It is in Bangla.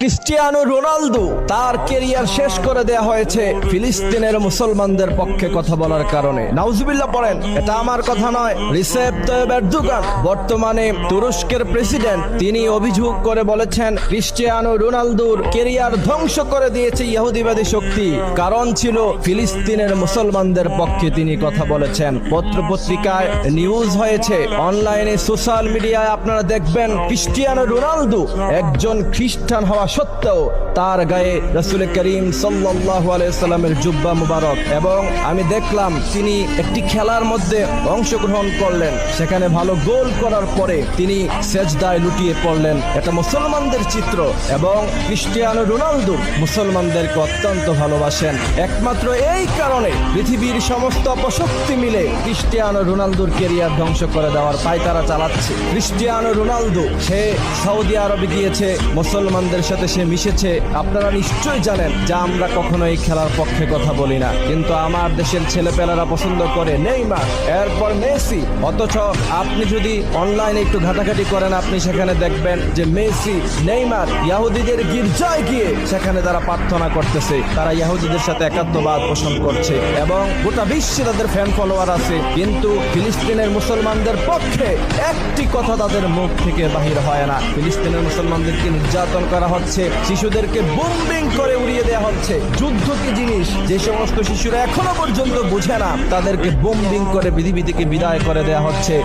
ক্রিস্টিয়ানো রোনালদো তার ক্যারিয়ার শেষ করে দেয়া হয়েছে ফিলিস্তিনের মুসলমানদের পক্ষে কথা বলার কারণে। নাউজুবিল্লাহ পড়েন, এটা আমার কথা নয়। রিসেপ তাইয়িপ এরদোগান বর্তমানে তুরস্কের প্রেসিডেন্ট, তিনি অভিযোগ করে বলেছেন ক্রিস্টিয়ানো রোনালদোর ক্যারিয়ার ধ্বংস করে দিয়েছে ইহুদিবাদী শক্তি। কারণ ছিল ফিলিস্তিনের মুসলমানদের পক্ষে তিনি কথা বলেছেন। পত্রপত্রিকায় নিউজ হয়েছে, অনলাইনে সোশ্যাল মিডিয়ায় আপনারা দেখবেন ক্রিস্টিয়ানো রোনালদো একজন খ্রিস্টান হওয়া সত্ত্বেও তার গায়ে রাসূল করিম সাল্লাল্লাহু আলাইহি সাল্লামের জুব্বা মুবারক, এবং আমি দেখলাম তিনি একটি খেলার মধ্যে অংশগ্রহণ করলেন, সেখানে ভালো গোল করার পরে তিনি সেজদায় লুটিয়ে পড়লেন। এটা মুসলমানদের চিত্র, এবং ক্রিস্টিয়ানো রোনালদো মুসলমানদেরকে অত্যন্ত ভালোবাসেন। একমাত্র এই কারণে পৃথিবীর সমস্ত অপশক্তি মিলে ক্রিস্টিয়ানো রোনালদোর ক্যারিয়ার ধ্বংস করে দেওয়ার পায়তারা চালাচ্ছে। ক্রিস্টিয়ানো রোনালদো সে সৌদি আরবে গিয়েছে, মুসলমানদের সাথে সে মিশেছে। আপনারা নিশ্চয়ই জানেন যে আমরা কখনো এই খেলার পক্ষে কথা বলি না, কিন্তু আমার দেশের ছেলেপেলারা পছন্দ করে নেইমার, এরপর মেসি। অথচ আপনি যদি অনলাইনে একটু ঘাটাঘাটি করেন, আপনি সেখানে দেখবেন যে মেসি, নেইমার ইহুদিদের গির্জায় গিয়ে সেখানে তারা প্রার্থনা করতেছে, তারা ইহুদিদের সাথে একাত্মবাদ পোষণ করছে, এবং গোটা বিশ্বে তাদের ফ্যান ফলোয়ার আছে। কিন্তু ফিলিস্তিনের মুসলমানদের পক্ষে একটি কথা তাদের মুখ থেকে বাহির হয় না। ফিলিস্তিনের মুসলমানদেরকে নির্যাতন করা হচ্ছে, শিশুদেরকে বোম্বিং করে উড়িয়ে দেওয়া হচ্ছে। যুদ্ধ কি জিনিস, যে সমস্ত শিশুরা এখনো পর্যন্ত বুঝে না, তাদেরকে বোম্বিং করে পৃথিবী থেকে বিদায় করে দেওয়া হচ্ছে।